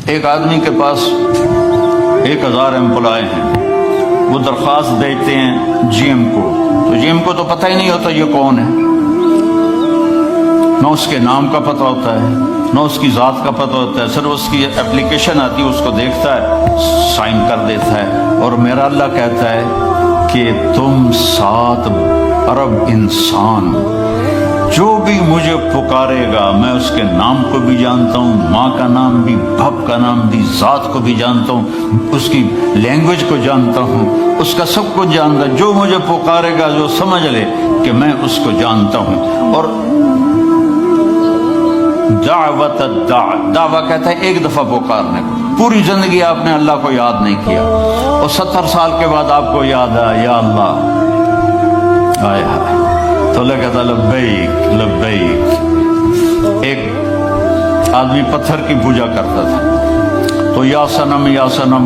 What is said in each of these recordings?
ایک آدمی کے پاس 1000 امپلائی ہیں، وہ درخواست دیتے ہیں جی ایم کو، تو جی ایم کو تو پتہ ہی نہیں ہوتا یہ کون ہے، نہ اس کے نام کا پتہ ہوتا ہے، نہ اس کی ذات کا پتہ ہوتا ہے، صرف اس کی اپلیکیشن آتی ہے، اس کو دیکھتا ہے، سائن کر دیتا ہے، اور میرا اللہ کہتا ہے کہ تم 7 ارب انسان جو بھی مجھے پکارے گا میں اس کے نام کو بھی جانتا ہوں، ماں کا نام بھی، باپ کا نام بھی، ذات کو بھی جانتا ہوں، اس کی لینگویج کو جانتا ہوں، اس کا سب کچھ جانتا ہوں، جو مجھے پکارے گا جو سمجھ لے کہ میں اس کو جانتا ہوں۔ اور دعوت دعویٰ کہتا ہے ایک دفعہ پکارنے کو، پوری زندگی آپ نے اللہ کو یاد نہیں کیا، اور 70 سال کے بعد آپ کو یاد آیا یا اللہ، آئے ہائے، تو اللہ کہتا ہے لبیک لبیک۔ ایک آدمی پتھر کی پوجا کرتا تھا تو یا سنم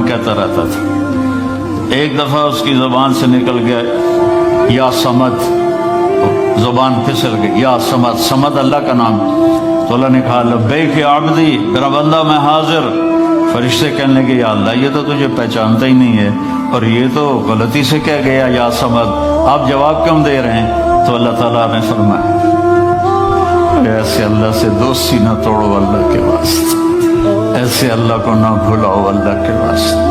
کہتا رہتا تھا، ایک دفعہ اس کی زبان سے نکل گیا یا سمد، زبان پھسل گئی، یا سمد، سمد اللہ کا نام، تو اللہ نے کہا لبیک یا عبدی، میرا بندہ میں حاضر۔ فرشتے کہنے لگے یا اللہ یہ تو تجھے پہچانتا ہی نہیں ہے، اور یہ تو غلطی سے کہہ گیا یا سمد، آپ جواب کیوں دے رہے ہیں؟ تو اللہ تعالیٰ نے فرمایا ایسے اللہ سے دوستی نہ توڑو اللہ کے واسطے، ایسے اللہ کو نہ بھلاؤ اللہ کے واسطے،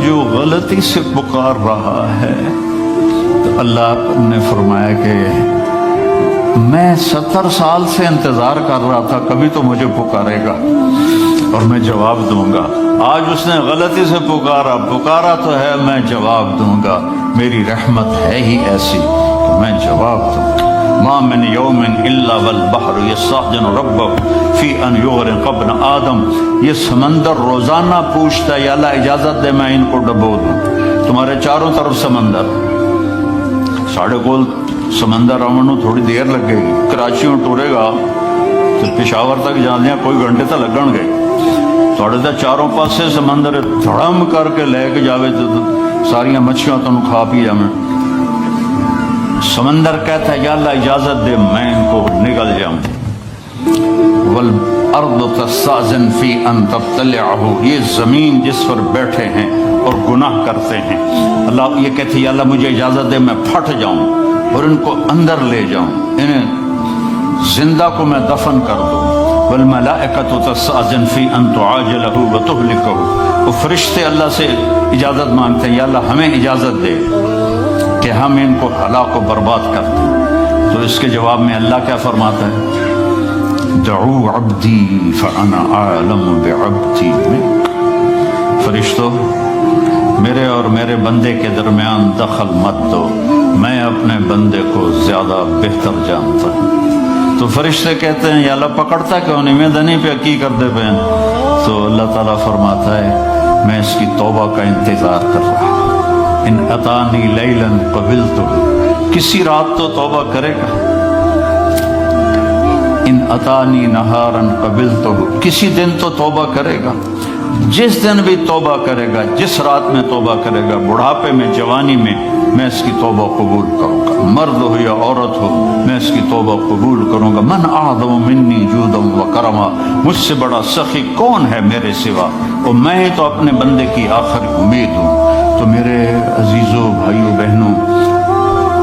جو غلطی سے پکار رہا ہے۔ تو اللہ نے فرمایا کہ میں 70 سال سے انتظار کر رہا تھا، کبھی تو مجھے پکارے گا اور میں جواب دوں گا، آج اس نے غلطی سے پکارا تو ہے، میں جواب دوں گا، میری رحمت ہے ہی ایسی کہ میں جواب دوں گا۔ ما من یوم الا والبحر یستأذن ربہ فی ان یغرق ابن آدم، یہ سمندر روزانہ پوچھتا ہے یا اللہ اجازت دے میں ان کو ڈبو دوں، تمہارے چاروں طرف سمندر، ساڑھے کول سمندر آمنو تھوڑی دیر لگ گئی، کراچیوں ٹورے گا تو پشاور تک جانے کوئی گھنٹے تک لگن گئے، تھوڑے تک چاروں پاسے سمندر دھڑم کر کے لے کے جاوے تو ساریاں مچھیاں تو کھا پی جاویں۔ سمندر کہتا ہے یا اللہ اجازت دے میں ان کو نگل جاؤں۔ والارض تستأذن فی ان تبتلعہ، یہ زمین جس پر بیٹھے ہیں اور گناہ کرتے ہیں، اللہ یہ کہتے ہیں یا اللہ مجھے اجازت دے میں پھٹ جاؤں اور ان کو اندر لے جاؤں، انہیں زندہ کو میں دفن کر دوں۔ والملائکۃ تستأذن فی ان تعاجلہ وتہلکہ، وہ فرشتے اللہ سے اجازت مانگتے ہیں یا اللہ ہمیں اجازت دے کہ ہم ان کو ہلاک و برباد کر دیں۔ تو اس کے جواب میں اللہ کیا فرماتا ہے؟ دعو عبدی فانا اعلم بعبدی منک، فرشتوں میرے اور میرے بندے کے درمیان دخل مت دو، میں اپنے بندے کو زیادہ بہتر جانتا ہوں۔ تو فرشتے کہتے ہیں یا اللہ پکڑتا کیوں نہیں، میں دنی پہ کی کر دے پہ، تو اللہ تعالیٰ فرماتا ہے میں اس کی توبہ کا انتظار کر رہا ہوں، ان اتانی لیلا قبلتہ، کسی رات تو توبہ کرے گا، ان اتانی نہارا قبلتہ، کسی دن تو توبہ کرے گا، جس دن بھی توبہ کرے گا، جس رات میں توبہ کرے گا، بڑھاپے میں، جوانی میں اس کی توبہ قبول کروں گا، مرد ہو یا عورت ہو میں اس کی توبہ قبول کروں گا۔ من اعظم منی جودا و کرما، مجھ سے بڑا سخی کون ہے میرے سوا، اور میں تو اپنے بندے کی آخری امید ہوں۔ تو میرے عزیزوں بھائیوں بہنوں،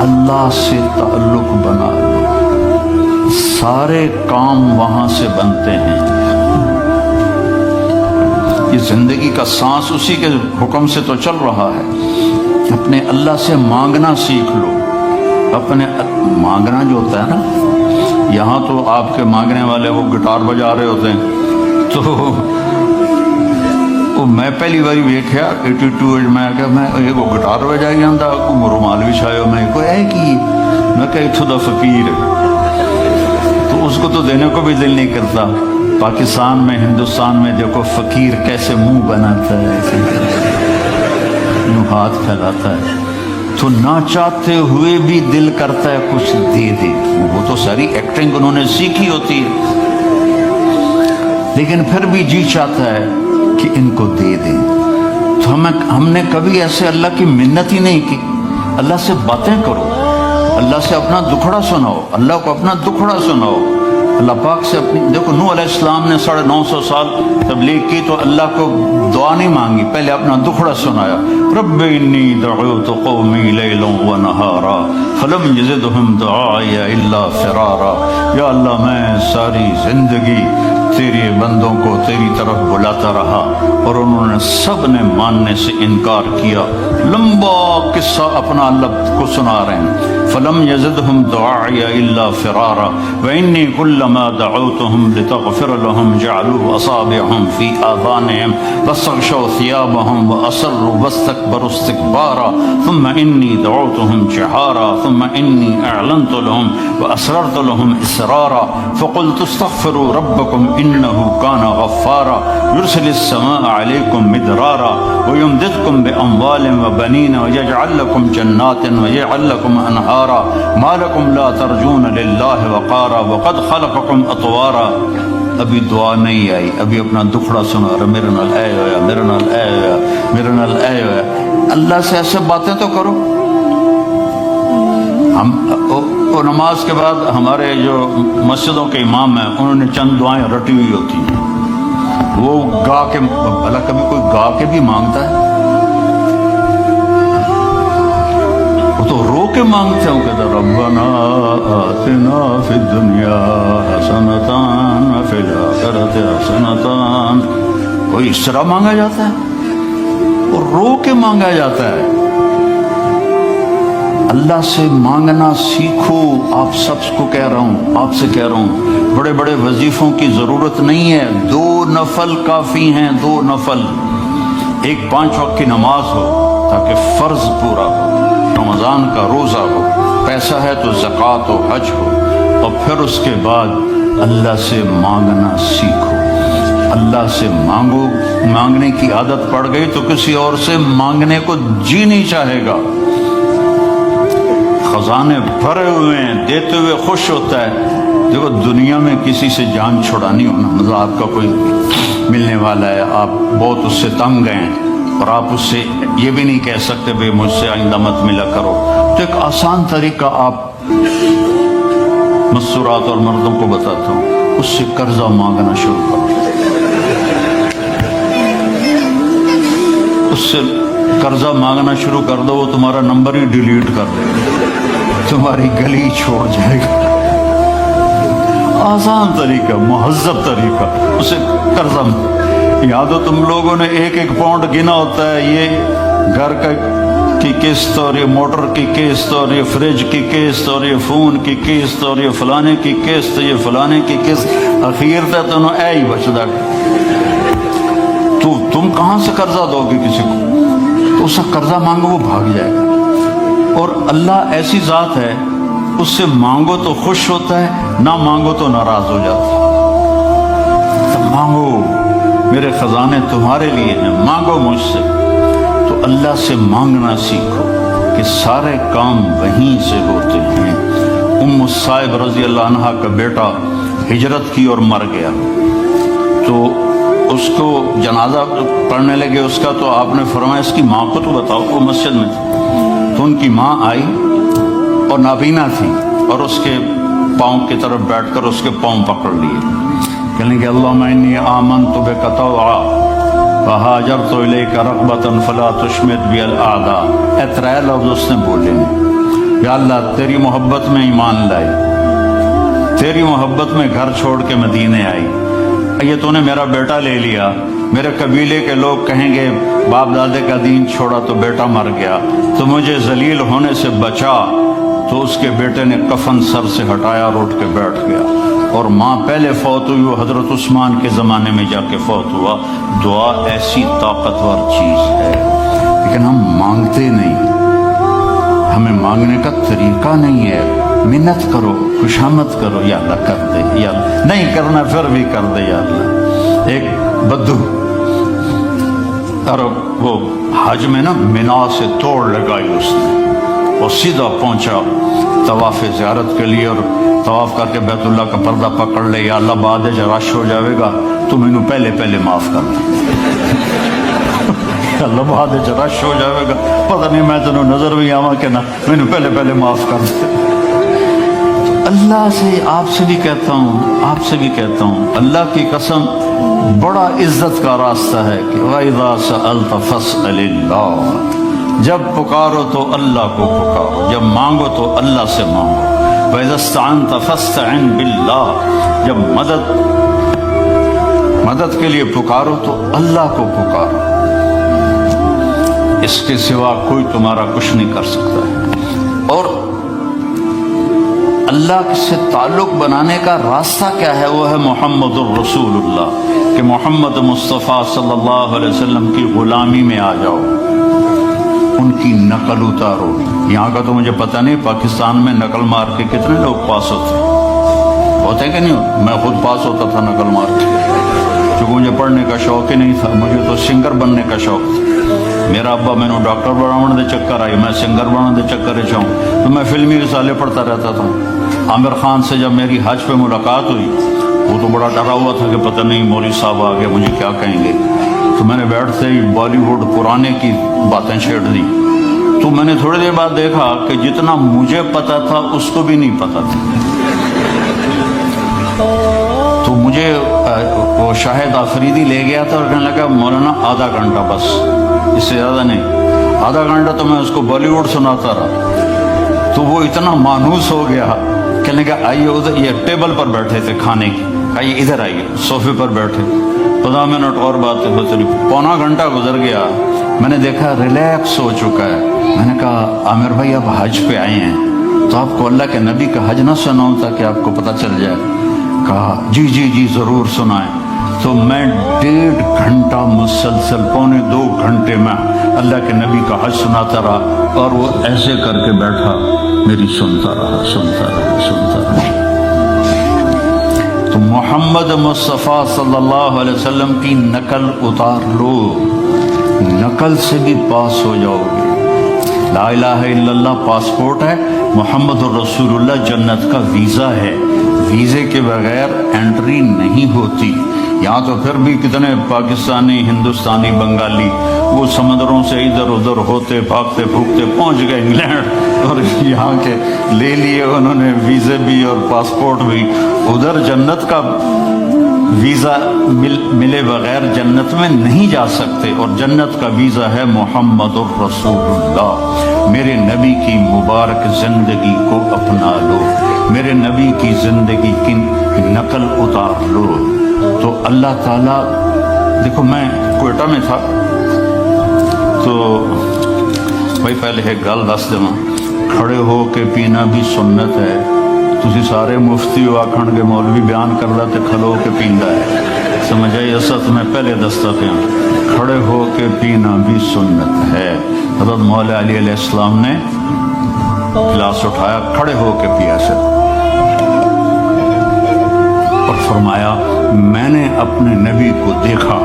اللہ سے تعلق بنا لو، سارے کام وہاں سے بنتے ہیں، یہ زندگی کا سانس اسی کے حکم سے تو چل رہا ہے۔ اپنے اللہ سے مانگنا سیکھ لو، اپنے مانگنا جو ہوتا ہے نا، یہاں تو آپ کے مانگنے والے وہ گٹار بجا رہے ہوتے ہیں، تو وہ میں پہلی باری ویکھیا 82 میں کہ میں ایک گٹار بجائی جاتا، کوئی رومال بھی چھایا، میں کوئی ہے کہ میں کہ اتھو دا فقیر، تو اس کو تو دینے کو بھی دل نہیں کرتا۔ پاکستان میں، ہندوستان میں دیکھو فقیر کیسے منہ بناتا ہے، یوں ہاتھ پھیلاتا ہے، تو نہ چاہتے ہوئے بھی دل کرتا ہے کچھ دے دے، وہ تو ساری ایکٹنگ انہوں نے سیکھی ہوتی ہے، لیکن پھر بھی جی چاہتا ہے کہ ان کو دے دیں۔ تو ہم نے کبھی ایسے اللہ کی منت ہی نہیں کی۔ اللہ سے باتیں کرو، اللہ سے اپنا دکھڑا سناؤ، اللہ کو اپنا دکھڑا سناؤ، اللہ پاک سے اپنی دیکھو نوح علیہ السلام نے 950 سال تبلیغ کی تو اللہ کو دعا نہیں مانگی، پہلے اپنا دکھڑا سنایا، رب انی دعوت قومی لیلا و نہارا فلم یزدہم دعائی الا فرارا، یا اللہ میں ساری زندگی تیرے بندوں کو تیری طرف بلاتا رہا اور انہوں نے سب نے ماننے سے انکار کیا۔ لمبا قصہ اپنا اللہ کو سنا رہے ہیں، فلم یزدہم دعائی الا فرارا وانی کلما دعوتہم لتغفر لہم جعلوا اصابعہم فی آذانہم واستغشوا ثیابہم واسروا واستکبروا استکبارا ثم انی دعوتہم جہارا ثم انی اعلنت لہم واسررت لہم اسرارا فقلت استغفروا ربکم انہ کان غفارا یرسل السماء علیکم مدرارا ویمددکم باموال وبنین ویجعل لکم جنات ویجعل لکم انہارا ما لکم لا ترجون للہ وقارا وقد خلقکم اطوارا۔ ابھی دعا نہیں آئی، ابھی اپنا دکھڑا سنا رہا، میرے نال اے ہویا، میرے نال اے ہویا، میرے نال اے ہویا۔ اللہ سے ایسے باتیں تو کرو۔ ہم نماز کے بعد ہمارے جو مسجدوں کے امام ہیں انہوں نے چند دعائیں رٹی ہوئی ہوتی ہیں، وہ گا کے، بھلا کبھی کوئی گا کے بھی مانگتا ہے؟ وہ تو رو کے مانگتے ہیں، وہ کہتا ہے ربنا آتنا فی الدنیا حسنۃ وفی الآخرۃ حسنۃ۔ کوئی اس طرح مانگا جاتا ہے اور رو کے مانگا جاتا ہے۔ اللہ سے مانگنا سیکھو، آپ سب کو کہہ رہا ہوں، آپ سے کہہ رہا ہوں، بڑے بڑے وظیفوں کی ضرورت نہیں ہے، 2 نفل کافی ہیں، 2 نفل، ایک 5 وقت کی نماز ہو تاکہ فرض پورا ہو، رمضان کا روزہ ہو، پیسہ ہے تو زکوٰۃ و حج ہو، اور پھر اس کے بعد اللہ سے مانگنا سیکھو۔ اللہ سے مانگو، مانگنے کی عادت پڑ گئی تو کسی اور سے مانگنے کو جی نہیں چاہے گا۔ خزانے بھرے ہوئے ہیں، دیتے ہوئے خوش ہوتا ہے۔ دیکھو دنیا میں کسی سے جان چھڑانی ہونا، مطلب آپ کا کوئی ملنے والا ہے، آپ بہت اس سے تنگ ہیں اور آپ اس سے یہ بھی نہیں کہہ سکتے بھئی مجھ سے آئندہ مت ملا کرو، تو ایک آسان طریقہ آپ مستورات اور مردوں کو بتاتا ہوں، اس سے قرضہ مانگنا شروع کرو، اس سے قرضہ مانگنا شروع کر دو، وہ تمہارا نمبر ہی ڈیلیٹ کر دے گا، تمہاری گلی چھوڑ جائے گا۔ آسان طریقہ، مہذب طریقہ، اسے قرضہ۔ یاد ہو تم لوگوں نے 1-1 پاؤنڈ گنا ہوتا ہے، یہ گھر کی قسط اور یہ موٹر کی قسط اور یہ فریج کی قسط اور یہ فون کی قسط اور یہ فلانے کی قسط، یہ فلانے کی قسط، اخیر تک تو اے ہی بچدا۔ تو تم کہاں سے قرضہ دو گے کسی کو؟ تو اس سے قرضہ مانگو، وہ بھاگ جائے گا۔ اور اللہ ایسی ذات ہے، اس سے مانگو تو خوش ہوتا ہے، نہ مانگو تو ناراض ہو جاتا ہے۔ تو مانگو، میرے خزانے تمہارے لیے ہیں، مانگو مجھ سے۔ تو اللہ سے مانگنا سیکھو کہ سارے کام وہیں سے ہوتے ہیں۔ صاحب رضی اللہ عنہ کا بیٹا ہجرت کی اور مر گیا، تو اس کو جنازہ پڑھنے لگے اس کا، تو آپ نے فرمایا اس کی ماں کو تو بتاؤ، وہ مسجد میں تھی۔ تو ان کی ماں آئی اور نابینا تھی، اور اس کے پاؤں کی طرف بیٹھ کر اس کے پاؤں پکڑ لیے، کہنے کہ اللہم انی آمنت بک طوعا وہاجرت الیک رغبۃ فلا تشمت بی الاعداء۔ اے 3 لفظ اس نے بولے، یا اللہ تیری محبت میں ایمان لائی، تیری محبت میں گھر چھوڑ کے مدینے آئی، یہ تو نے میرا بیٹا لے لیا، میرے قبیلے کے لوگ کہیں گے باپ دادے کا دین چھوڑا تو بیٹا مر گیا، تو مجھے ذلیل ہونے سے بچا۔ تو اس کے بیٹے نے کفن سر سے ہٹایا اور اٹھ کے بیٹھ گیا، اور ماں پہلے فوت ہوئی، وہ حضرت عثمان کے زمانے میں جا کے فوت ہوا۔ دعا ایسی طاقتور چیز ہے، لیکن ہم مانگتے نہیں، ہمیں مانگنے کا طریقہ نہیں ہے۔ منت کرو، خوشامد کرو، یا اللہ کر دے، یا اللہ نہیں کرنا پھر بھی کر دے، یا اللہ۔ ایک بدو اور وہ حج میں نا منا سے توڑ لگائی اس نے، اور سیدھا پہنچا طواف زیارت کے لیے، اور طواف کر کے بیت اللہ کا پردہ پکڑ لے، یا اللہ بعد رش ہو جائے گا تو مینوں پہلے معاف کر دے، اللہ بعد رش ہو جائے گا پتہ نہیں میں تینوں نظر بھی آواں کہ نہ، مینوں پہلے معاف کر دے۔ اللہ سے آپ سے بھی کہتا ہوں اللہ کی قسم بڑا عزت کا راستہ ہے کہ وَإِذَا سَأَلْتَ فَاسْأَلِ اللَّهَ، جب پکارو تو اللہ کو پکارو، جب مانگو تو اللہ سے مانگو۔ وَإِذَا اسْتَعَنْتَ فَاسْتَعِنْ بِاللَّهِ، جب مدد کے لیے پکارو تو اللہ کو پکارو، اس کے سوا کوئی تمہارا کچھ نہیں کر سکتا ہے۔ اور اللہ سے تعلق بنانے کا راستہ کیا ہے؟ وہ ہے محمد الرسول اللہ، کہ محمد مصطفیٰ صلی اللہ علیہ وسلم کی غلامی میں آ جاؤ، ان کی نقل اتارو۔ یہاں کا تو مجھے پتہ نہیں پاکستان میں نقل مار کے کتنے لوگ پاس ہوتے کہ نہیں؟ میں خود پاس ہوتا تھا نقل مار کے، کیونکہ مجھے پڑھنے کا شوق ہی نہیں تھا، مجھے تو سنگر بننے کا شوق تھا۔ میرا ابا میں نے ڈاکٹر بنانے دے چکر آئی، میں سنگر بنانے دے چکر چاہوں تو میں فلمی رسالے پڑھتا رہتا تھا۔ عامر خان سے جب میری حج پہ ملاقات ہوئی، وہ تو بڑا ڈرا ہوا تھا کہ پتہ نہیں مولوی صاحب آگے مجھے کیا کہیں گے، تو میں نے بیٹھتے ہی بالی ووڈ پرانے کی باتیں چھیڑ دی۔ تو میں نے تھوڑی دیر بعد دیکھا کہ جتنا مجھے پتا تھا اس کو بھی نہیں پتا تھا۔ تو مجھے وہ شاہد آفریدی لے گیا تھا اور کہنے لگا مولانا آدھا گھنٹہ بس، اس سے زیادہ نہیں۔ آدھا گھنٹہ تو میں اس کو بالی ووڈ سناتا رہا، تو وہ اتنا مانوس ہو گیا، کہنے لگا آئیے ادھر، یہ ٹیبل پر بیٹھے تھے کھانے کی، آئیے ادھر آئیے، صوفے پر بیٹھے 15 منٹ اور باتیں ہوتی، پونا گھنٹہ گزر گیا، میں نے دیکھا ریلیکس ہو چکا ہے۔ میں نے کہا عامر بھائی آپ حج پہ آئے ہیں تو آپ کو اللہ کے نبی کا حج نہ سناؤں تاکہ آپ کو پتہ چل جائے؟ کہا جی ضرور سنائیں۔ تو میں 1.5 گھنٹہ مسلسل، 1.25 گھنٹے میں اللہ کے نبی کا حج سناتا رہا، اور وہ ایسے کر کے بیٹھا، میری سنتا رہا۔ تو محمد مصطفیٰ صلی اللہ علیہ وسلم کی نقل اتار لو، نقل سے بھی پاس ہو جاؤ گے۔ لا الہ الا اللہ پاسپورٹ ہے، محمد الرسول اللہ جنت کا ویزا ہے، ویزے کے بغیر انٹری نہیں ہوتی۔ یہاں تو پھر بھی کتنے پاکستانی، ہندوستانی، بنگالی وہ سمندروں سے ادھر ادھر ہوتے بھاگتے پھوکتے پہنچ گئے انگلینڈ، اور یہاں کے لے لیے انہوں نے ویزے بھی اور پاسپورٹ بھی۔ ادھر جنت کا ویزا ملے بغیر جنت میں نہیں جا سکتے، اور جنت کا ویزا ہے محمد الرسول اللہ۔ میرے نبی کی مبارک زندگی کو اپنا لو، میرے نبی کی زندگی کی نقل اتار لو، تو اللہ تعالیٰ۔ دیکھو میں کوئٹہ میں تھا، تو بھائی پہلے ایک گل دس دوں، کھڑے ہو کے پینا بھی سنت ہے۔ تسی سارے مفتی ہو آکھن کے مولوی بیان کر رہا تے کھلو کے پیندا ہے، سمجھ آئی؟ ایسا تو میں پہلے دستا پیا، کھڑے ہو کے پینا بھی سنت ہے۔ حضرت مولا علی علیہ السلام نے گلاس اٹھایا، کھڑے ہو کے پیا سے، اور فرمایا میں نے اپنے نبی کو دیکھا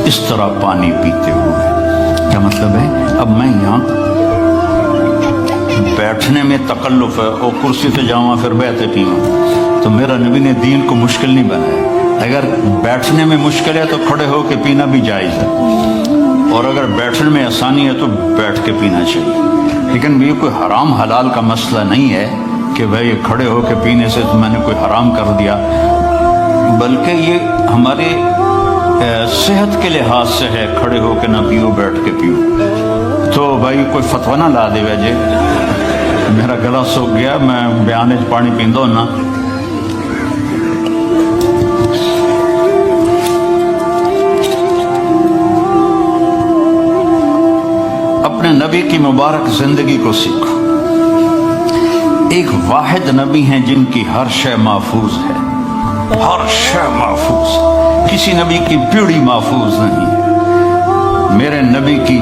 اس طرح پانی پیتے ہوئے۔ کیا مطلب ہے؟ اب میں یہاں بیٹھنے میں تکلف ہے، اور کرسی سے جاؤں پھر بیٹھے پیوں، تو میرا نبی نے دین کو مشکل نہیں بنایا۔ اگر بیٹھنے میں مشکل ہے تو کھڑے ہو کے پینا بھی جائز ہے، اور اگر بیٹھنے میں آسانی ہے تو بیٹھ کے پینا چاہیے۔ لیکن یہ کوئی حرام حلال کا مسئلہ نہیں ہے کہ بھائی کھڑے ہو کے پینے سے تو میں نے کوئی حرام کر دیا، بلکہ یہ ہمارے صحت کے لحاظ سے ہے، کھڑے ہو کے نہ پیو، بیٹھ کے پیو۔ تو بھائی کوئی فتویٰ نہ لا دے ویجے، میرا گلا سوکھ گیا، میں بیانے پانی پیندو نا۔ اپنے نبی کی مبارک زندگی کو سیکھو۔ ایک واحد نبی ہیں جن کی ہر شے محفوظ ہے، ہر شے محفوظ، کسی نبی کی پیڑھی محفوظ نہیں۔ میرے نبی کی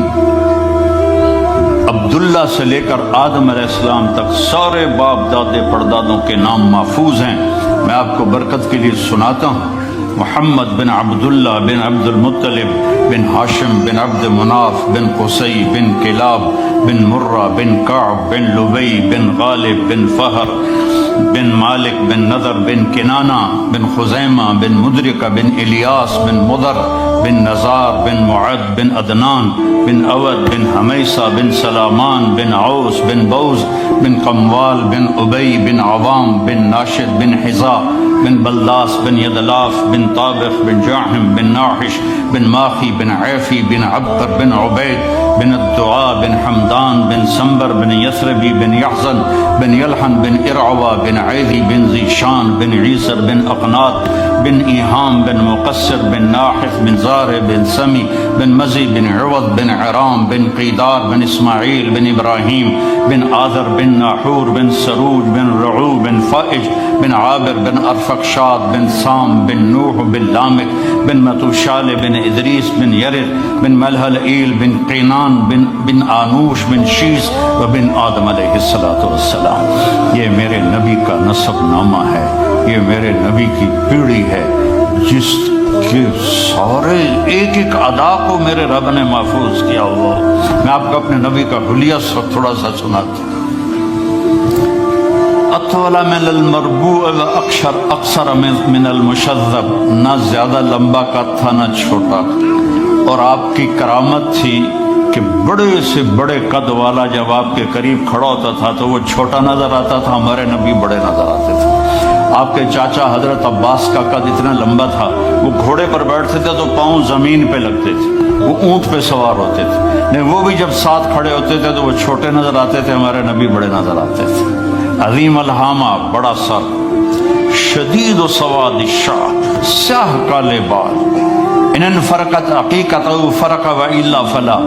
عبداللہ سے لے کر آدم علیہ السلام تک سارے باپ دادے پردادوں کے نام محفوظ ہیں۔ میں آپ کو برکت کے لیے سناتا ہوں۔ محمد بن عبداللہ بن عبد المطلب بن ہاشم بن عبد مناف بن قصی بن کلاب بن مرہ بن کعب بن لبی بن غالب بن فہر بن مالک بن نضر بن کنانہ بن خزیمہ بن مدرکہ بن الیاس بن مضر بن نزار بن معد بن عدنان بن اود بن حمیسہ بن سلامان بن عوس بن بوز بن قموال بن ابی بن عوام بن ناشد بن حذا بن بلداس بن یدلاف بن طابخ بن جاحم بن ناحش بن ماخی بن عیفی بن عبقر بن عبید بن الدعاء بن حمدان بن سنبر بن یثربی بن یحزن بن یلحن بن ارعوہ بن عیدی بن ذیشان بن عیسر بن اقناط بن ایہام بن مقصر بن ناحث بن زارع بن سمی بن مزی بن عوض بن عرام بن قیدار بن اسماعیل بن ابراہیم بن آذر بن ناحور بن سروج بن رعو بن فائج بن عابر بن ارفقشاد بن سام بن نوح بن لامک بن متوشال بن ادریس بن یرد بن ملحلئیل بن قینان بن آنوش بن شیز و بن آدم علیہ السلام۔ یہ میرے نبی کا نسب نامہ ہے، یہ میرے نبی کی پیڑھی ہے جس کے سارے ایک ایک ادا کو میرے رب نے محفوظ کیا ہوا۔ میں آپ کو اپنے نبی کا حلیہ تھوڑا سا سناتا ہوں۔ اطول من المربوع و اقصر من المشذب، نہ زیادہ لمبا قد تھا نہ چھوٹا، اور آپ کی کرامت تھی کہ بڑے سے بڑے قد والا جب آپ کے قریب کھڑا ہوتا تھا تو وہ چھوٹا نظر آتا تھا، ہمارے نبی بڑے نظر آتے تھے۔ آپ کے چاچا حضرت عباس کا قد اتنا لمبا تھا، وہ گھوڑے پر بیٹھتے تھے تو پاؤں زمین پہ لگتے تھے، وہ اونٹ پہ سوار ہوتے تھے، لیکن وہ بھی جب ساتھ کھڑے ہوتے تھے تو وہ چھوٹے نظر آتے تھے، ہمارے نبی بڑے نظر آتے تھے۔ عظیم الہامہ، بڑا سر، شدید و سواد الشعر، سیاہ کالے بال، ان فرقت عقیقت فرق و الا فلا،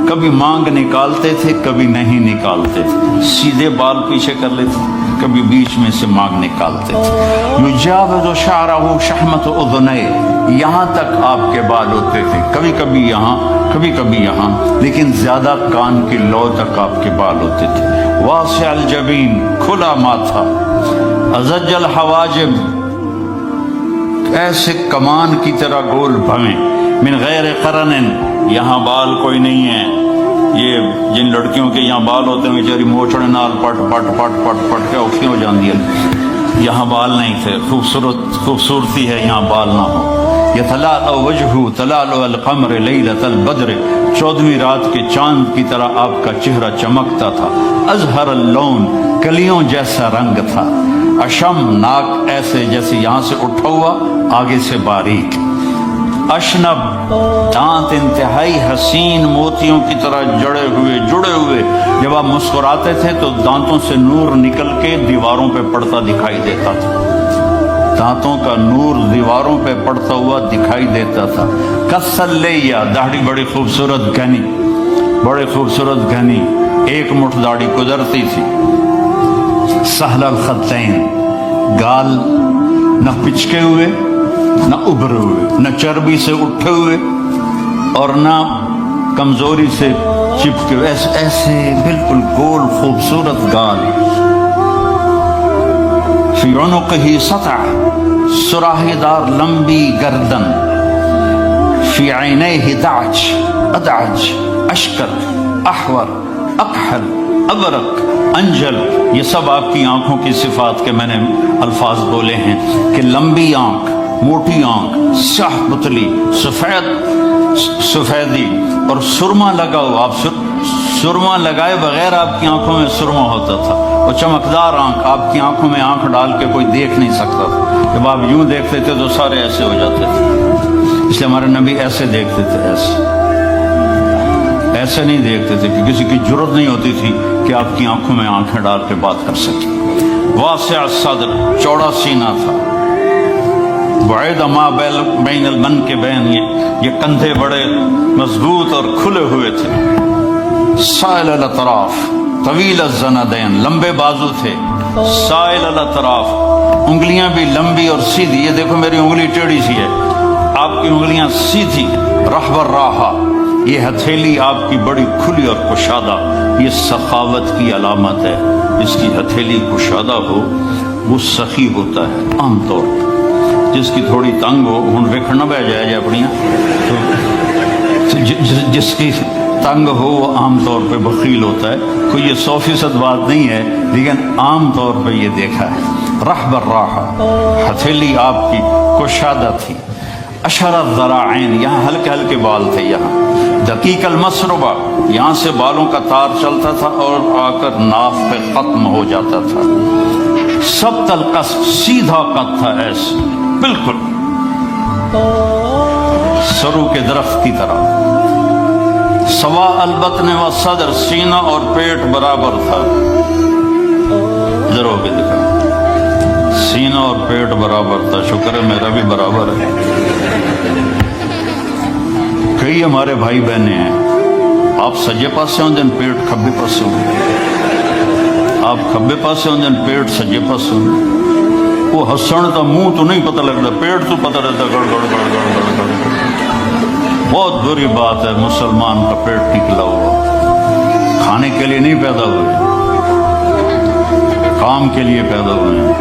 کبھی مانگ نکالتے تھے کبھی نہیں نکالتے تھے، سیدھے بال پیچھے کر لیتے کبھی بیچ میں سے مانگ نکالتے تھے۔ یجاوز شعرہ شحمت اذنیہ، یہاں تک آپ کے بال ہوتے تھے، کبھی کبھی یہاں کبھی کبھی یہاں، لیکن زیادہ کان کی لو تک آپ کے بال ہوتے تھے۔ واسع الجبین، کھلا ماتھا، ازج الحواجب، ایسے کمان کی طرح گول بھویں، من غیر قرن، یہاں بال کوئی نہیں ہے۔ یہ جن لڑکیوں کے یہاں بال ہوتے ہیں بیچاری موچڑے نال پٹ پٹ پٹ پٹ پٹ کے اوکھی ہو جاندی ہے، یہاں بال نہیں تھے۔ خوبصورتی ہے یہاں بال نہ ہو۔ یتلألأ وجہہ تلألؤ القمر لیلۃ البدر، 14ویں رات کے چاند کی طرح آپ کا چہرہ چمکتا تھا۔ ازہر اللون، کلیوں جیسا رنگ تھا۔ اشم، ناک ایسے جیسے یہاں سے اٹھا ہوا آگے سے باریک۔ اشنب، دانت انتہائی حسین موتیوں کی طرح جڑے ہوئے، جب آپ مسکراتے تھے تو دانتوں سے نور نکل کے دیواروں پہ پڑتا دکھائی دیتا تھا، دانتوں کا نور دیواروں پہ پڑتا ہوا دکھائی دیتا تھا۔ کسلیہ، داڑھی بڑی خوبصورت گھنی، بڑے خوبصورت گھنی، ایک مٹھ داڑھی گزرتی تھی۔ سہل الخطین، گال نہ پچکے ہوئے نہ ابھرے ہوئے، نہ چربی سے اٹھے ہوئے اور نہ کمزوری سے چپکے ہوئے، ایسے بالکل گول خوبصورت گال۔ فی عنقہ سطع، سراہی دار لمبی گردن۔ فی عینیہ دعج، ادعج، اشکر، احور، اکحل، ابرق، انجل، یہ سب آپ کی آنکھوں کی صفات کے میں نے الفاظ بولے ہیں کہ لمبی آنکھ، موٹی آنکھ، سیاہ پتلی، سفیدی، اور سرما لگا ہوا، آپ سرما لگائے بغیر آپ کی آنکھوں میں سرما ہوتا تھا۔ وہ چمکدار آنکھ، آپ کی آنکھوں میں آنکھ ڈال کے کوئی دیکھ نہیں سکتا تھا، جب آپ یوں دیکھتے تھے تو سارے ایسے ہو جاتے تھے، اس لیے ہمارے نبی ایسے دیکھتے تھے، ایسے نہیں دیکھتے تھے کہ کسی کی جرت نہیں ہوتی تھی کہ آپ کی آنکھوں میں آنکھیں ڈال کے بات کر سکے۔ واسع الصدر، چوڑا سینہ تھا۔ بعید ما بین المنکبین، یہ کندھے بڑے مضبوط اور کھلے ہوئے تھے۔ سائل الاطراف، طویل الزندین، لمبے بازو تھے۔ سائل الاطراف، انگلیاں بھی لمبی اور سیدھی، یہ دیکھو میری انگلی ٹیڑھی سی ہے، آپ کی انگلیاں سیدھی۔ رحب الراحہ، یہ ہتھیلی آپ کی بڑی کھلی اور کشادہ، یہ سخاوت کی علامت ہے، جس کی ہتھیلی کشادہ ہو وہ سخی ہوتا ہے عام طور پر، جس کی تھوڑی تنگ ہو ہن ویکھن نہ بہ جائے اپنی، جس کی تنگ ہو وہ عام طور پہ بخیل ہوتا ہے. کوئی یہ 100% بات نہیں ہے لیکن عام طور پہ یہ دیکھا ہے. رح بالراحہ، ہتھیلی آپ کی کشادہ تھی. اشر الذراعین، یہاں ہلکے ہلکے بال تھے. یہاں دقیق المسربہ، یہاں سے بالوں کا تار چلتا تھا اور آ کر ناف پہ ختم ہو جاتا تھا. سبط القصد، سیدھا قد تھا ایسے بالکل سرو کے درخت کی طرح. سوا البطن و صدر، سینہ اور پیٹ برابر تھا. ادھر ہو کے دکھا، سینہ اور پیٹ برابر تھا. شکر ہے میرا بھی برابر ہے. کئی ہمارے بھائی بہنیں ہیں، آپ سجے پاسے ہوں دن پیٹ کھبے پاسے ہوں، آپ کھبے پاسے ہوں دن پیٹ سجے پاسے ہوں. وہ ہسن تو منہ تو نہیں پتہ لگتا، پیٹ تو پتہ رہتا گڑ گڑ گڑ گڑ گڑ گڑ. بہت بری بات ہے مسلمان کا پیٹ نکلا ہوا. کھانے کے لیے نہیں پیدا ہوئے، کام کے لیے پیدا ہوئے ہیں.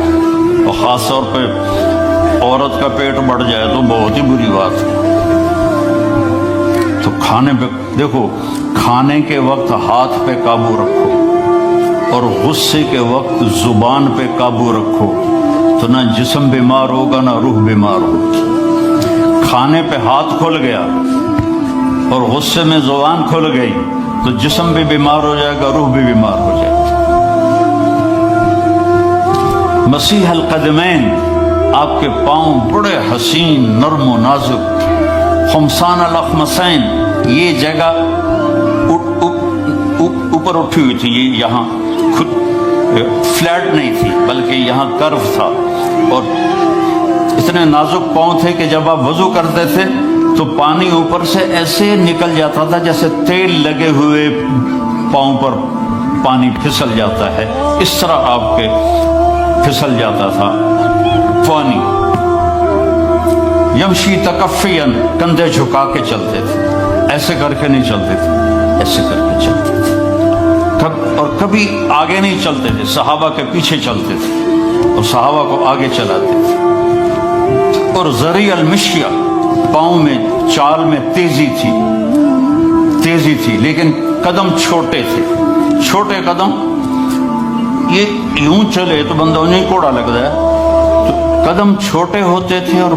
اور خاص طور پہ عورت کا پیٹ بڑھ جائے تو بہت ہی بری بات ہے. تو کھانے پہ دیکھو، کھانے کے وقت ہاتھ پہ قابو رکھو اور غصے کے وقت زبان پہ قابو رکھو تو نہ جسم بیمار ہوگا نہ روح بیمار ہوگی. کھانے پہ ہاتھ کھل گیا اور غصے میں زبان کھل گئی تو جسم بھی بیمار ہو جائے گا، روح بھی بیمار ہو جائے گا. مسیح القدمین، آپ کے پاؤں بڑے حسین نرم و نازک. خمسان الاخمسین، یہ جگہ اوپر اٹھی ہوئی تھی. یہ یہاں خود فلیٹ نہیں تھی بلکہ یہاں کرو تھا. اور اتنے نازک پاؤں تھے کہ جب آپ وضو کرتے تھے تو پانی اوپر سے ایسے نکل جاتا تھا جیسے تیل لگے ہوئے پاؤں پر پانی پھسل جاتا ہے، اس طرح آپ کے پھسل جاتا تھا پانی. یمشی تکفین، کندھے جھکا کے چلتے تھے، ایسے کر کے نہیں چلتے تھے، ایسے کر کے چلتے تھے. اور کبھی آگے نہیں چلتے تھے، صحابہ کے پیچھے چلتے تھے اور صحابہ کو آگے چلاتے تھے. اور ذریع المشیہ، پاؤں میں چال میں تیزی تھی لیکن قدم چھوٹے تھے. چھوٹے قدم، یہ یوں چلے تو بندہ انہیں کوڑا لگتا ہے. تو قدم چھوٹے ہوتے تھے اور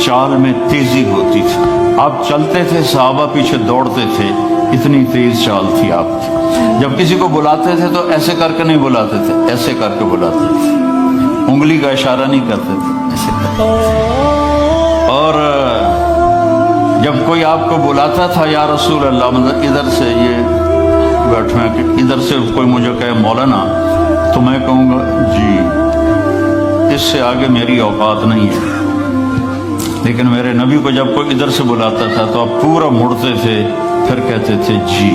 چال میں تیزی ہوتی تھی. آپ چلتے تھے، صحابہ پیچھے دوڑتے تھے، اتنی تیز چال تھی آپ کی. جب کسی کو بلاتے تھے تو ایسے کر کے نہیں بلاتے تھے، ایسے کر کے بلاتے تھے. انگلی کا اشارہ نہیں کرتے تھے، ایسے کرتے تھے. اور جب کوئی آپ کو بلاتا تھا یا رسول اللہ، مطلب ادھر سے یہ بیٹھے کہ ادھر سے کوئی مجھے کہے مولانا، تو میں کہوں گا جی، اس سے آگے میری اوقات نہیں ہے. لیکن میرے نبی کو جب کوئی ادھر سے بلاتا تھا تو آپ پورا مڑتے تھے، پھر کہتے تھے جی.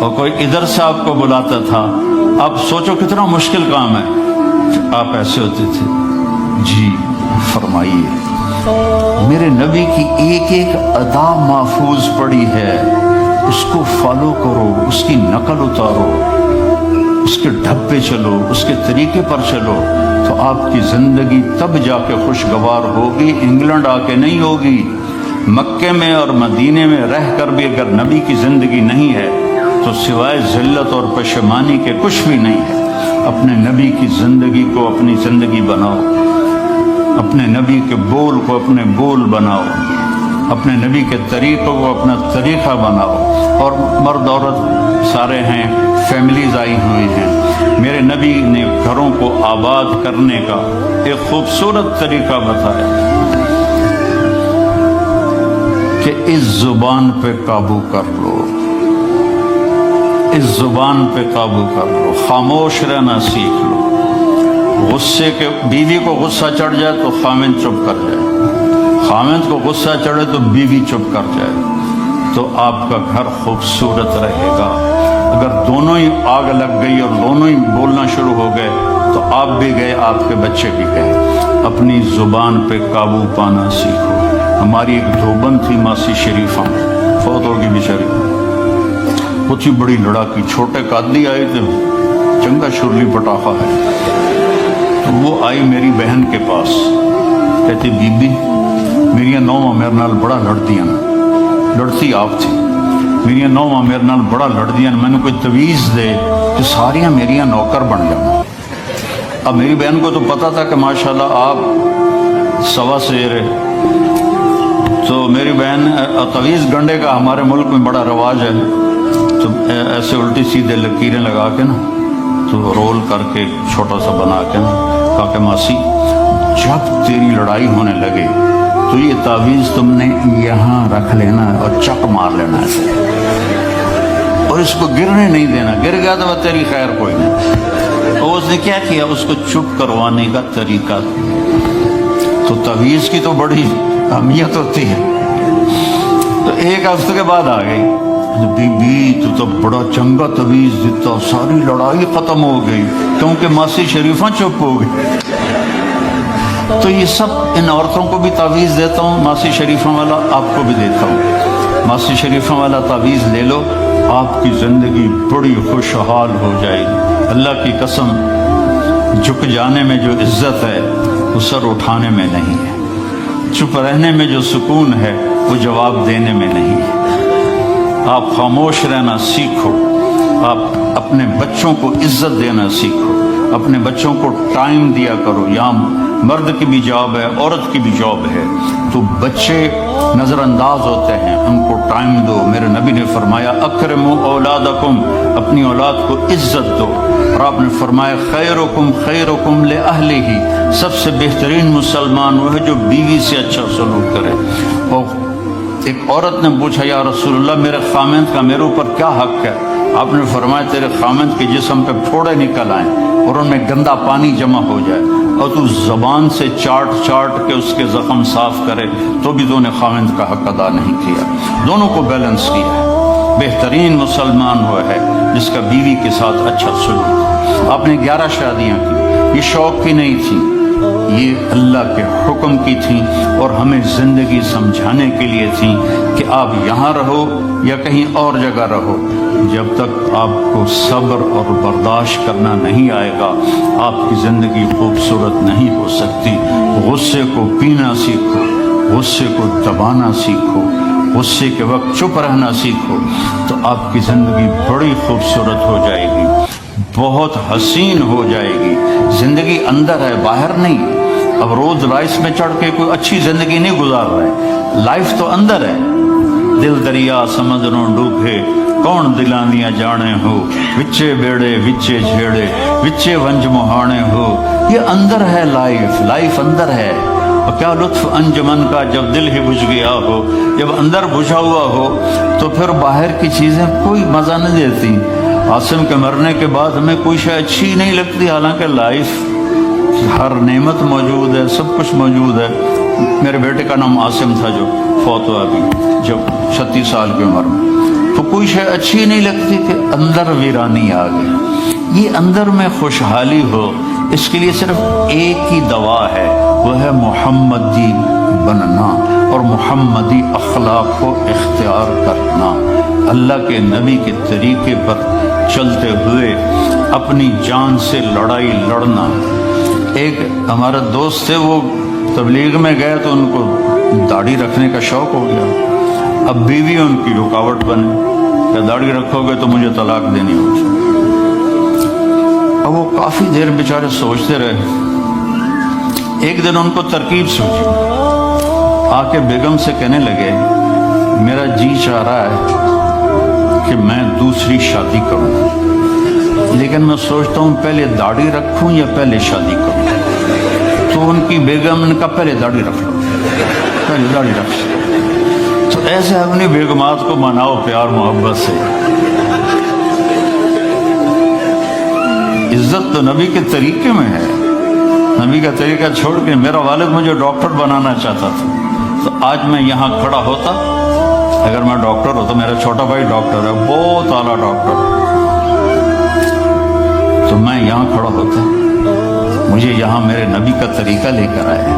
اور کوئی ادھر سے آپ کو بلاتا تھا، آپ سوچو کتنا مشکل کام ہے، آپ ایسے ہوتے تھے جی فرمائیے. میرے نبی کی ایک ایک ادا محفوظ پڑی ہے، اس کو فالو کرو، اس کی نقل اتارو، اس کے ڈھبے چلو، اس کے طریقے پر چلو تو آپ کی زندگی تب جا کے خوشگوار ہوگی، انگلینڈ آ کے نہیں ہوگی. مکے میں اور مدینے میں رہ کر بھی اگر نبی کی زندگی نہیں ہے تو سوائے ذلت اور پشیمانی کے کچھ بھی نہیں ہے. اپنے نبی کی زندگی کو اپنی زندگی بناؤ، اپنے نبی کے بول کو اپنے بول بناؤ، اپنے نبی کے طریقوں کو اپنا طریقہ بناؤ. اور مرد عورت سارے ہیں، فیملیز آئی ہوئی ہیں. میرے نبی نے گھروں کو آباد کرنے کا ایک خوبصورت طریقہ بتایا کہ اس زبان پہ قابو کر لو، اس زبان پہ قابو کر لو، خاموش رہنا سیکھ لو. غصے کے، بیوی کو غصہ چڑھ جائے تو خامند چپ کر جائے، خامند کو غصہ چڑھے تو بیوی چپ کر جائے تو آپ کا گھر خوبصورت رہے گا. اگر دونوں ہی آگ لگ گئی اور دونوں ہی بولنا شروع ہو گئے تو آپ بھی گئے، آپ کے بچے بھی گئے. اپنی زبان پہ قابو پانا سیکھو. ہماری ایک دھوبن تھی ماسی شریفہ، فوت ہو گئی بیچاری، بہت ہی بڑی لڑاکی، چھوٹے قادری آئے تھے، چنگا شرلی پٹاخہ ہے. تو وہ آئی میری بہن کے پاس، کہتی بی بی میری نوواں میرے نال بڑا لڑدیاں، لڑتی آپ تھی میری نوواں میرے نال بڑا لڑدیاں میں کوئی تویز دے کہ ساریاں میریاں نوکر بن جاؤں. اب میری بہن کو تو پتا تھا کہ ماشاءاللہ آپ سوا سیر ہے، تو میری بہن تویز گنڈے کا ہمارے ملک میں بڑا رواج ہے، تو ایسے الٹی سیدھے لکیریں لگا کے نا تو رول کر کے چھوٹا سا بنا کے نا کہا کہ ماسی جب تیری لڑائی ہونے لگے تو یہ تعویذ تم نے یہاں رکھ لینا اور چک مار لینا ہے اور اس کو گرنے نہیں دینا، گر گیا تو تیری خیر کوئی نہیں. اور اس نے کیا کیا، اس کو چپ کروانے کا طریقہ. تو تعویذ کی تو بڑی اہمیت ہوتی ہے. تو ایک ہفتے کے بعد آ گئی، بی بی تو بڑا چنگا تعویذ دیتا، ساری لڑائی ختم ہو گئی کیونکہ ماسی شریفہ چپ ہو گئی. تو یہ سب ان عورتوں کو بھی تعویذ دیتا ہوں، ماسی شریفہ والا آپ کو بھی دیتا ہوں. ماسی شریفہ والا تعویذ لے لو، آپ کی زندگی بڑی خوشحال ہو جائے گی. اللہ کی قسم، جھک جانے میں جو عزت ہے وہ سر اٹھانے میں نہیں ہے. چپ رہنے میں جو سکون ہے وہ جواب دینے میں نہیں ہے. آپ خاموش رہنا سیکھو، آپ اپنے بچوں کو عزت دینا سیکھو، اپنے بچوں کو ٹائم دیا کرو. یہاں مرد کی بھی جاب ہے، عورت کی بھی جاب ہے. تو بچے نظر انداز ہوتے ہیں، ان کو ٹائم دو. میرے نبی نے فرمایا اکرموا اولادکم، اپنی اولاد کو عزت دو. اور آپ نے فرمایا خیرکم خیرکم لأہلہ، سب سے بہترین مسلمان وہ ہے جو بیوی سے اچھا سلوک کرے. اور ایک عورت نے پوچھا یا رسول اللہ میرے خامند کا میرے اوپر کیا حق ہے؟ آپ نے فرمایا تیرے خامند کے جسم پہ پھوڑے نکل آئیں اور ان میں گندا پانی جمع ہو جائے اور تو زبان سے چاٹ چاٹ کے اس کے زخم صاف کرے تو بھی تو نے خامند کا حق ادا نہیں کیا. دونوں کو بیلنس کیا ہے. بہترین مسلمان وہ ہے جس کا بیوی کے ساتھ اچھا سلوک. آپ نے 11 شادیاں کی، یہ شوق کی نہیں تھی، یہ اللہ کے حکم کی تھیں اور ہمیں زندگی سمجھانے کے لیے تھیں کہ آپ یہاں رہو یا کہیں اور جگہ رہو، جب تک آپ کو صبر اور برداشت کرنا نہیں آئے گا آپ کی زندگی خوبصورت نہیں ہو سکتی. غصے کو پینا سیکھو، غصے کو دبانا سیکھو، غصے کے وقت چپ رہنا سیکھو تو آپ کی زندگی بڑی خوبصورت ہو جائے گی، بہت حسین ہو جائے گی. زندگی اندر ہے، باہر نہیں. اب روز رائس میں چڑھ کے کوئی اچھی زندگی نہیں گزار رہے، لائف تو اندر ہے. دل دریا سمندروں ڈوبے کون دلانیاں جانے ہو، وچے بیڑے وچے جھیڑے وچے ونج مہانے ہو. یہ اندر ہے، لائف اندر ہے. اور کیا لطف انجمن کا جب دل ہی بجھ گیا ہو. جب اندر بجھا ہوا ہو تو پھر باہر کی چیزیں کوئی مزہ نہیں دیتی. عاصم کے مرنے کے بعد ہمیں کوئی شے اچھی نہیں لگتی، حالانکہ لائف ہر نعمت موجود ہے، سب کچھ موجود ہے. میرے بیٹے کا نام عاصم تھا جو فوت ہوا ابھی جب 36 سال کی عمر میں. تو کوئی شے اچھی نہیں لگتی کہ اندر ویرانی آ گئی. یہ اندر میں خوشحالی ہو، اس کے لیے صرف ایک ہی دوا ہے، وہ ہے محمدی بننا اور محمدی اخلاق کو اختیار کرنا. اللہ کے نبی کے طریقے پر چلتے ہوئے اپنی جان سے لڑائی لڑنا. ایک ہمارا دوست تھے، وہ تبلیغ میں گئے تو ان کو داڑھی رکھنے کا شوق ہو گیا. اب بیوی ان کی رکاوٹ بنے کہ داڑھی رکھو گے تو مجھے طلاق دینی ہوگی. اب وہ کافی دیر بیچارے سوچتے رہے. ایک دن ان کو ترکیب سوچی، آ کے بیگم سے کہنے لگے میرا جی چاہ رہا ہے کہ میں دوسری شادی کروں، لیکن میں سوچتا ہوں پہلے داڑھی رکھوں یا پہلے شادی کروں. تو ان کی بیگم نے کہا پہلے داڑھی رکھ لو، پہلے داڑھی رکھ لو. تو ایسے اپنی بیگمات کو مناؤ پیار محبت سے. عزت تو نبی کے طریقے میں ہے. نبی کا طریقہ چھوڑ کے میرا والد مجھے ڈاکٹر بنانا چاہتا تھا تو آج میں یہاں کھڑا ہوتا. اگر میں ڈاکٹر ہوتا، میرا چھوٹا بھائی ڈاکٹر ہے، بہت اعلیٰ ڈاکٹر، تو میں یہاں کھڑا ہوتا. مجھے یہاں میرے نبی کا طریقہ لے کر آیا ہے،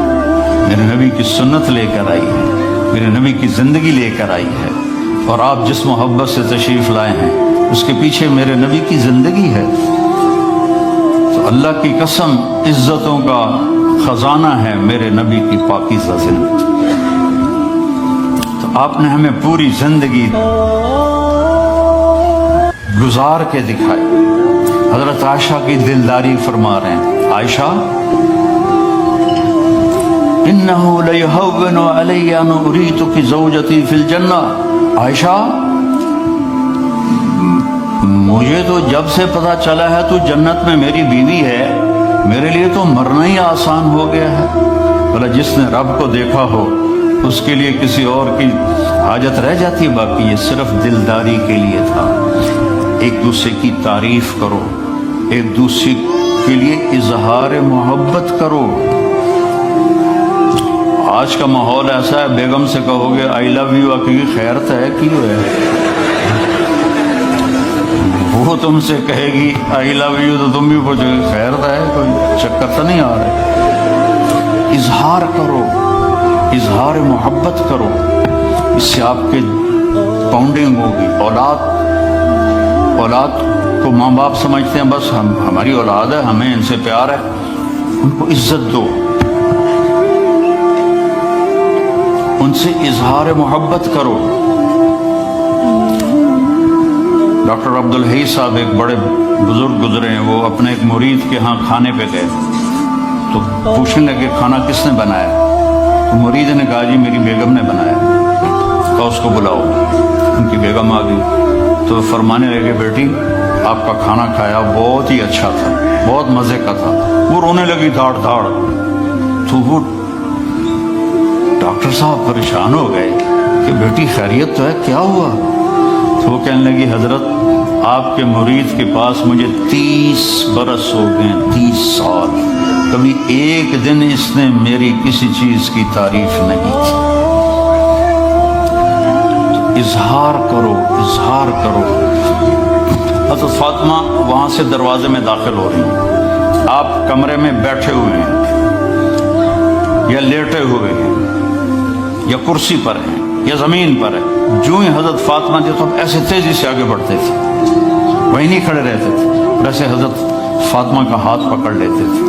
میرے نبی کی سنت لے کر آئی ہے، میرے نبی کی زندگی لے کر آئی ہے. اور آپ جس محبت سے تشریف لائے ہیں اس کے پیچھے میرے نبی کی زندگی ہے. تو اللہ کی قسم عزتوں کا خزانہ ہے میرے نبی کی پاکیزہ زندگی. تو آپ نے ہمیں پوری زندگی گزار کے دکھائی. حضرت عائشہ کی دلداری فرما رہے ہیں. عائشہ انہ لیہون علی ان اریتک زوجتی فی الجنہ. عائشہ مجھے تو جب سے پتا چلا ہے تو جنت میں میری بیوی ہے، میرے لیے تو مرنا ہی آسان ہو گیا ہے. بھلا جس نے رب کو دیکھا ہو اس کے لیے کسی اور کی حاجت رہ جاتی ہے؟ باقی یہ صرف دلداری کے لیے تھا. ایک دوسرے کی تعریف کرو، ایک دوسرے کے لیے اظہار محبت کرو. آج کا ماحول ایسا ہے، بیگم سے کہو گے آئی لو یو، کی خیر ہے کی ہے، وہ تم سے کہے گی آئی لو یو تو تم بھی پوچھو گے خیر ہے، کوئی چکر تو نہیں آ رہا. اظہار کرو، اظہار محبت کرو، اس سے آپ کے باؤنڈنگ ہوگی. اولاد کو ماں باپ سمجھتے ہیں بس ہماری اولاد ہے، ہمیں ان سے پیار ہے. ان کو عزت دو، ان سے اظہار محبت کرو. ڈاکٹر عبدالحی صاحب ایک بڑے بزرگ گزرے ہیں، وہ اپنے ایک مرید کے ہاں کھانے پہ گئے تو پوچھنے لگے کھانا کس نے بنایا؟ تو مرید نے کہا جی میری بیگم نے بنایا. کہا اس کو بلاؤ. ان کی بیگم آ گئی تو فرمانے لگے بیٹی آپ کا کھانا کھایا بہت ہی اچھا تھا، بہت مزے کا تھا. وہ رونے لگی دھاڑ دھاڑ. تو وہ ڈاکٹر صاحب پریشان ہو گئے کہ بیٹی خیریت تو ہے، کیا ہوا؟ تو وہ کہنے لگی حضرت آپ کے مرید کے پاس مجھے 30 برس ہو گئے، 30 سال، کبھی ایک دن اس نے میری کسی چیز کی تعریف نہیں کی. اظہار کرو، اظہار کرو. حضرت فاطمہ وہاں سے دروازے میں داخل ہو رہی ہیں، آپ کمرے میں بیٹھے ہوئے ہیں یا لیٹے ہوئے ہیں یا کرسی پر ہیں یا زمین پر ہے. جو ہی حضرت فاطمہ تھے تو ایسے تیزی سے آگے بڑھتے تھے، وہیں نہیں کھڑے رہتے تھے. ویسے حضرت فاطمہ کا ہاتھ پکڑ لیتے تھے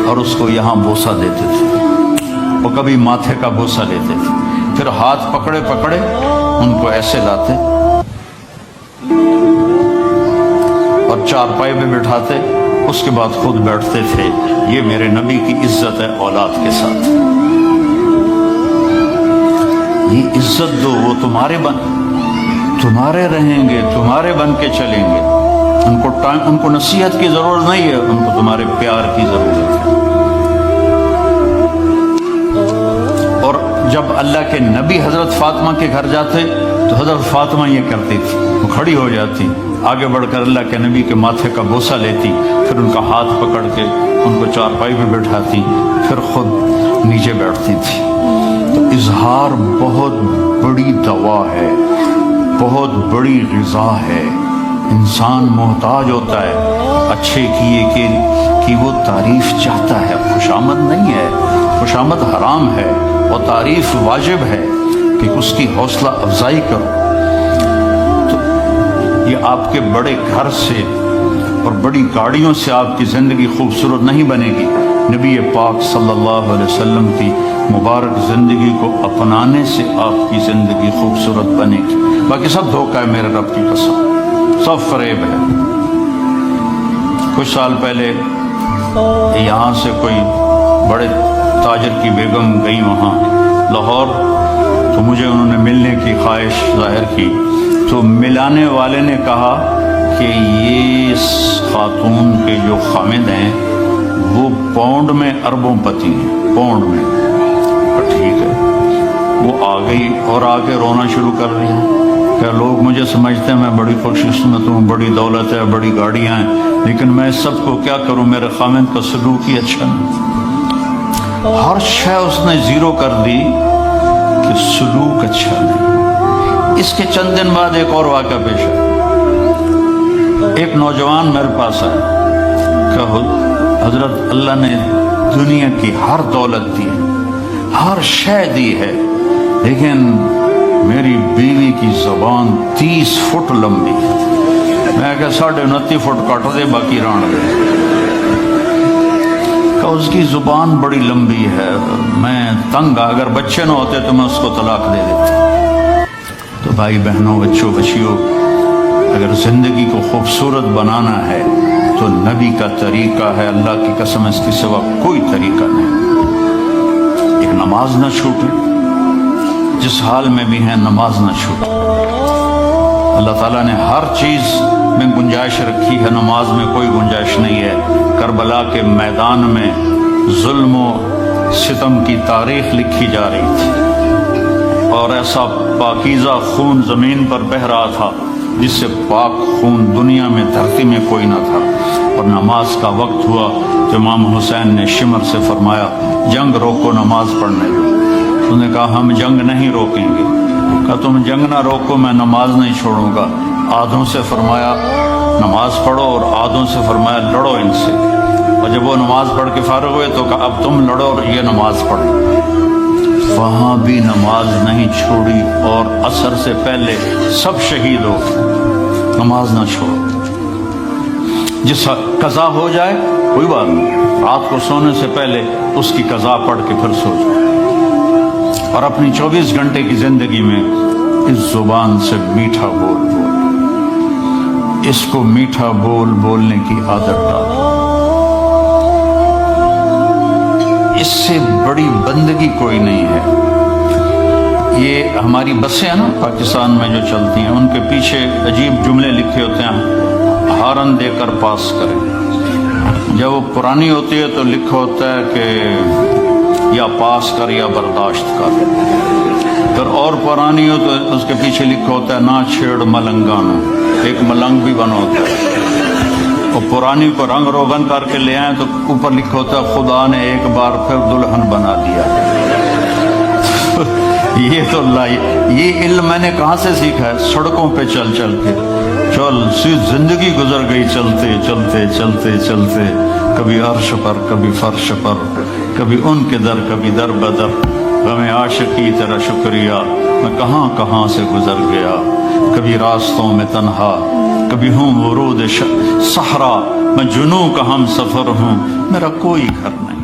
اور اس کو یہاں بوسہ دیتے تھے، اور کبھی ماتھے کا بوسہ لیتے تھے. پھر ہاتھ پکڑے پکڑے ان کو ایسے لاتے اور چارپائی پہ بٹھاتے، اس کے بعد خود بیٹھتے تھے. یہ میرے نبی کی عزت ہے اولاد کے ساتھ. یہ عزت دو، وہ تمہارے رہیں گے، تمہارے بن کے چلیں گے. ان کو نصیحت کی ضرورت نہیں ہے، ان کو تمہارے پیار کی ضرورت ہے. اور جب اللہ کے نبی حضرت فاطمہ کے گھر جاتے تو حضرت فاطمہ یہ کرتی تھی، وہ کھڑی ہو جاتی، آگے بڑھ کر اللہ کے نبی کے ماتھے کا بوسہ لیتی، پھر ان کا ہاتھ پکڑ کے ان کو چارپائی پہ بٹھاتی، پھر خود نیچے بیٹھتی تھی. تو اظہار بہت بڑی دوا ہے، بہت بڑی غذا ہے. انسان محتاج ہوتا ہے اچھے کیے کہ وہ تعریف چاہتا ہے. خوشامد نہیں ہے، خوشامد حرام ہے، اور تعریف واجب ہے کہ اس کی حوصلہ افزائی کرو. تو یہ آپ کے بڑے گھر سے اور بڑی گاڑیوں سے آپ کی زندگی خوبصورت نہیں بنے گی. نبی پاک صلی اللہ علیہ وسلم کی مبارک زندگی کو اپنانے سے آپ کی زندگی خوبصورت بنے گی. باقی سب دھوکہ ہے میرے رب کی قسم، سب فریب ہے. کچھ سال پہلے یہاں سے کوئی بڑے تاجر کی بیگم گئی وہاں لاہور، تو مجھے انہوں نے ملنے کی خواہش ظاہر کی. تو ملانے والے نے کہا کہ یہ خاتون کے جو خامد ہیں وہ پاؤنڈ میں اربوں پتی ہیں، پاؤنڈ میں. ٹھیک ہے، وہ آ گئی اور آ کے رونا شروع کر دیا. کیا لوگ مجھے سمجھتے ہیں میں بڑی خوش قسمت ہوں، بڑی دولت ہے، بڑی گاڑیاں ہیں، لیکن میں سب کو کیا کروں، میرے خامد کا سلوک ہی اچھا نہیں. ہر شے اس نے زیرو کر دی کہ سلوک اچھا نہیں. اس کے چند دن بعد ایک اور واقعہ پیش آیا. ایک نوجوان میرے پاس آیا کہ حضرت اللہ نے دنیا کی ہر دولت دی ہے، ہر شے دی ہے، لیکن میری بیوی کی زبان 30 فٹ لمبی ہے. میں کہ 29.5 فٹ کٹ دے باقی ران دے. کہ اس کی زبان بڑی لمبی ہے، میں تنگ، اگر بچے نہ ہوتے تو میں اس کو طلاق دے دیتا. تو بھائی بہنوں، بچوں بچیوں، اگر زندگی کو خوبصورت بنانا ہے تو نبی کا طریقہ ہے، اللہ کی قسم اس کے سوا کوئی طریقہ نہیں۔ ایک نماز نہ چھوٹے، جس حال میں بھی ہیں نماز نہ چھوٹے۔ اللہ تعالیٰ نے ہر چیز میں گنجائش رکھی ہے، نماز میں کوئی گنجائش نہیں ہے۔ کربلا کے میدان میں ظلم و ستم کی تاریخ لکھی جا رہی تھی، اور ایسا پاکیزہ خون زمین پر بہہ رہا تھا جس سے پاک خون دنیا میں دھرتی میں کوئی نہ تھا، اور نماز کا وقت ہوا تو امام حسین نے شمر سے فرمایا جنگ روکو، نماز پڑھنے دو۔ انہوں نے کہا ہم جنگ نہیں روکیں گے۔ کہا تم جنگ نہ روکو، میں نماز نہیں چھوڑوں گا۔ آدھوں سے فرمایا نماز پڑھو، اور آدھوں سے فرمایا لڑو ان سے۔ اور جب وہ نماز پڑھ کے فارغ ہوئے تو کہا اب تم لڑو اور یہ نماز پڑھو۔ وہاں بھی نماز نہیں چھوڑی، اور عصر سے پہلے سب شہید ہو۔ نماز نہ چھوڑو، جس قضا ہو جائے کوئی بات نہیں، رات کو سونے سے پہلے اس کی قضا پڑھ کے پھر سو جائے، اور اپنی 24 گھنٹے کی زندگی میں اس زبان سے میٹھا بول بول، اس کو میٹھا بول بولنے کی عادت ڈال۔ اس سے بڑی بندگی کوئی نہیں ہے۔ یہ ہماری بسیں ہیں نا پاکستان میں جو چلتی ہیں، ان کے پیچھے عجیب جملے لکھے ہوتے ہیں، ہارن دے کر پاس کریں۔ جب وہ پرانی ہوتی ہے تو لکھا ہوتا ہے کہ یا پاس کر یا برداشت کر۔ پھر اور پرانی ہو تو اس کے پیچھے لکھا ہوتا ہے نہ چھیڑ ملنگانو، ایک ملنگ بھی بنا ہوتا ہے۔ اور پرانی کو رنگ روغن کر کے لے آئیں تو اوپر لکھا ہوتا ہے خدا نے ایک بار پھر دلہن بنا دیا۔ یہ تو اللہ، یہ علم میں نے کہاں سے سیکھا ہے؟ سڑکوں پہ چل چل کے، زندگی گزر گئی چلتے چلتے چلتے چلتے، کبھی عرش پر کبھی فرش پر، کبھی ان کے در کبھی در بدر، غم عاشقی تیرا شکریہ، میں کہاں کہاں سے گزر گیا، کبھی راستوں میں تنہا، کبھی ہوں ورود صحرا، میں جنوں کا ہم سفر ہوں، میرا کوئی گھر نہیں۔